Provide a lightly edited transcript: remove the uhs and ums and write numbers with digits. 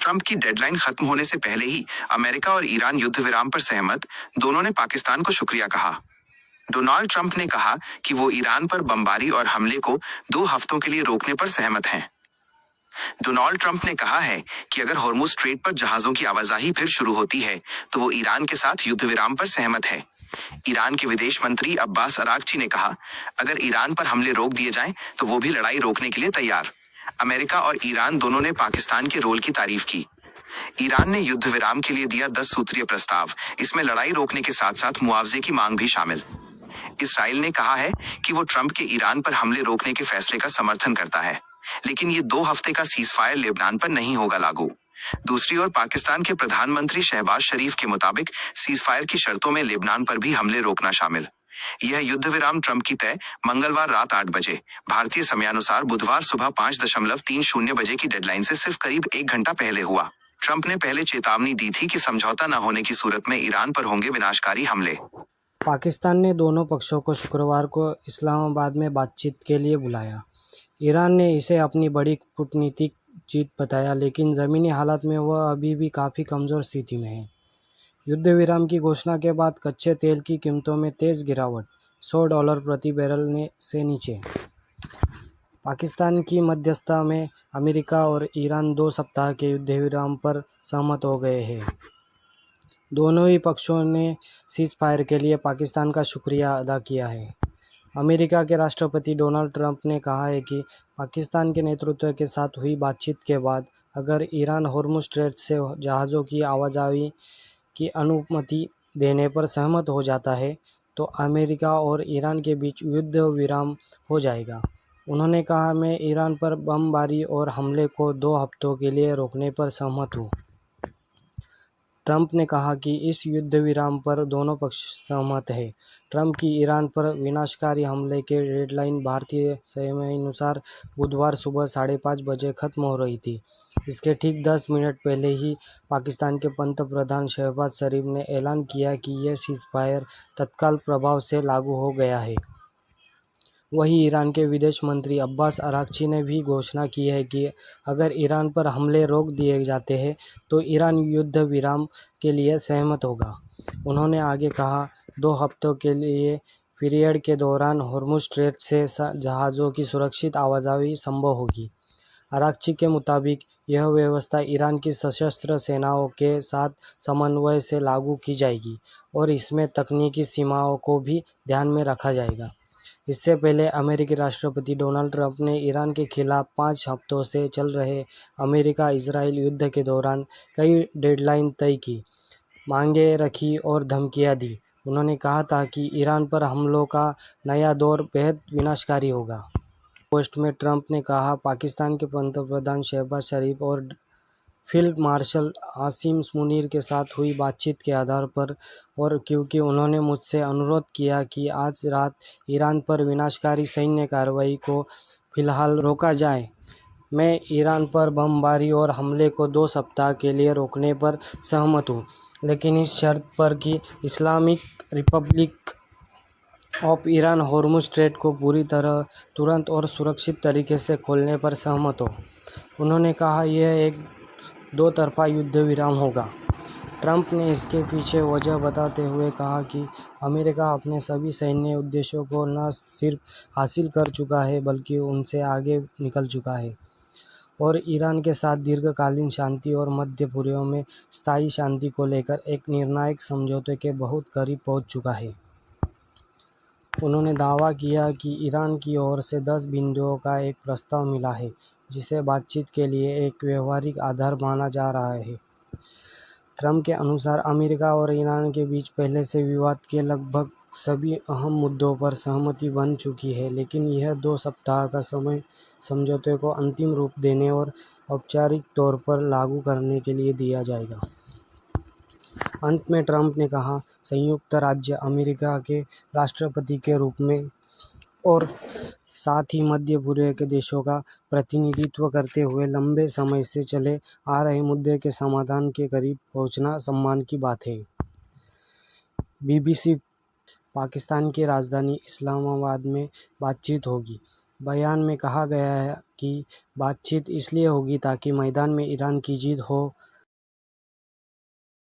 Trump की deadline खत्म होने से पहले ही अमेरिका और ईरान युद्ध विराम पर सहमत, दोनों ने पाकिस्तान को शुक्रिया कहा। डोनाल्ड ट्रंप ने कहा कि वो ईरान पर बमबारी और हमले को 2 हफ्तों के लिए रोकने पर सहमत हैं। डोनाल्ड ट्रंप ने कहा है कि अगर हॉर्मुज स्ट्रेट पर जहाजों की आवाजाही फिर शुरू होती है तो वो ईरान के साथ युद्ध विराम पर सहमत है। ईरान के विदेश मंत्री अब्बास अरागची ने कहा, अगर ईरान पर हमले रोक दिए जाएं तो वो भी लड़ाई रोकने के लिए तैयार। अमेरिका और ईरान दोनों ने पाकिस्तान के रोल की तारीफ की। ईरान ने युद्ध विराम के लिए दिया 10 सूत्रीय प्रस्ताव, इसमें लड़ाई रोकने के साथ साथ मुआवजे की मांग भी शामिल। इसराइल ने कहा है कि वो ट्रंप के ईरान पर हमले रोकने के फैसले का समर्थन करता है, लेकिन ये 2 हफ्ते का सीजफायर लेबनान पर नहीं होगा लागू। दूसरी ओर पाकिस्तान के प्रधानमंत्री शहबाज शरीफ के मुताबिक सीजफायर की शर्तों में लेबनान पर भी हमले रोकना शामिल। यह युद्ध विराम ट्रंप की तय मंगलवार रात 8 बजे भारतीय समयानुसार बुधवार सुबह 5:30 बजे की डेडलाइन से सिर्फ करीब 1 घंटा पहले हुआ। ट्रंप ने पहले चेतावनी दी थी कि समझौता न होने की सूरत में ईरान पर होंगे विनाशकारी हमले। पाकिस्तान ने दोनों पक्षों को शुक्रवार को इस्लामाबाद में बातचीत के लिए बुलाया। ईरान ने इसे अपनी बड़ी कूटनीतिक जीत बताया, लेकिन ज़मीनी हालात में वह अभी भी काफ़ी कमज़ोर स्थिति में है। युद्ध विराम की घोषणा के बाद कच्चे तेल की कीमतों में तेज़ गिरावट, $100 प्रति बैरल से नीचे। पाकिस्तान की मध्यस्थता में अमेरिका और ईरान 2 सप्ताह के युद्ध विराम पर सहमत हो गए हैं। दोनों ही पक्षों ने सीज़फायर के लिए पाकिस्तान का शुक्रिया अदा किया है। अमेरिका के राष्ट्रपति डोनाल्ड ट्रंप ने कहा है कि पाकिस्तान के नेतृत्व के साथ हुई बातचीत के बाद अगर ईरान हॉर्मुज़ स्ट्रेट से जहाज़ों की आवाजाही की अनुमति देने पर सहमत हो जाता है तो अमेरिका और ईरान के बीच युद्ध विराम हो जाएगा। उन्होंने कहा, मैं ईरान पर बमबारी और हमले को 2 हफ्तों के लिए रोकने पर सहमत हूँ। ट्रंप ने कहा कि इस युद्ध विराम पर दोनों पक्ष सहमत हैं। ट्रंप की ईरान पर विनाशकारी हमले की डेडलाइन भारतीय समयानुसार बुधवार सुबह 5:30 बजे खत्म हो रही थी। इसके ठीक 10 मिनट पहले ही पाकिस्तान के पंतप्रधान शहबाज शरीफ ने ऐलान किया कि यह सीज़फायर तत्काल प्रभाव से लागू हो गया है। वहीं ईरान के विदेश मंत्री अब्बास अरागची ने भी घोषणा की है कि अगर ईरान पर हमले रोक दिए जाते हैं तो ईरान युद्ध विराम के लिए सहमत होगा। उन्होंने आगे कहा, 2 हफ्तों के लिए पीरियड के दौरान हॉर्मुज़ स्ट्रेट से जहाज़ों की सुरक्षित आवाजाही संभव होगी। अरागची के मुताबिक यह व्यवस्था ईरान की सशस्त्र सेनाओं के साथ समन्वय से लागू की जाएगी और इसमें तकनीकी सीमाओं को भी ध्यान में रखा जाएगा। इससे पहले अमेरिकी राष्ट्रपति डोनाल्ड ट्रंप ने ईरान के खिलाफ 5 हफ्तों से चल रहे अमेरिका-इजराइल युद्ध के दौरान कई डेडलाइन तय की, मांगें रखी और धमकियां दी। उन्होंने कहा था कि ईरान पर हमलों का नया दौर बेहद विनाशकारी होगा। पोस्ट में ट्रंप ने कहा, पाकिस्तान के पंतप्रधान शहबाज शरीफ और फील्ड मार्शल आसिम मुनीर के साथ हुई बातचीत के आधार पर और क्योंकि उन्होंने मुझसे अनुरोध किया कि आज रात ईरान पर विनाशकारी सैन्य कार्रवाई को फ़िलहाल रोका जाए, मैं ईरान पर बमबारी और हमले को 2 सप्ताह के लिए रोकने पर सहमत हूँ, लेकिन इस शर्त पर कि Islamic Republic of Iran Hormuz straight को पूरी तरह, तुरंत और सुरक्षित तरीके से खोलने पर सहमत हो। उन्होंने कहा, यह एक 2 तरफ़ा युद्ध विराम होगा। ट्रंप ने इसके पीछे वजह बताते हुए कहा कि अमेरिका अपने सभी सैन्य उद्देश्यों को न सिर्फ हासिल कर चुका है बल्कि उनसे आगे निकल चुका है और ईरान के साथ दीर्घकालीन शांति और मध्य पूर्व में स्थायी शांति को लेकर एक निर्णायक समझौते के बहुत करीब पहुंच चुका है। उन्होंने दावा किया कि ईरान की ओर से 10 बिंदुओं का एक प्रस्ताव मिला है जिसे बातचीत के लिए एक व्यवहारिक आधार माना जा रहा है। ट्रंप के अनुसार अमेरिका और ईरान के बीच पहले से विवाद के लगभग सभी अहम मुद्दों पर सहमति बन चुकी है, लेकिन यह 2 सप्ताह का समय समझौते को अंतिम रूप देने और औपचारिक तौर पर लागू करने के लिए दिया जाएगा। अंत में ट्रंप ने कहा, संयुक्त राज्य अमेरिका के राष्ट्रपति के रूप में और साथ ही मध्य पूर्व के देशों का प्रतिनिधित्व करते हुए लंबे समय से चले आ रहे मुद्दे के समाधान के करीब पहुंचना सम्मान की बात है। बीबीसी पाकिस्तान की राजधानी इस्लामाबाद में बातचीत होगी। बयान में कहा गया है कि बातचीत इसलिए होगी ताकि मैदान में ईरान की जीत हो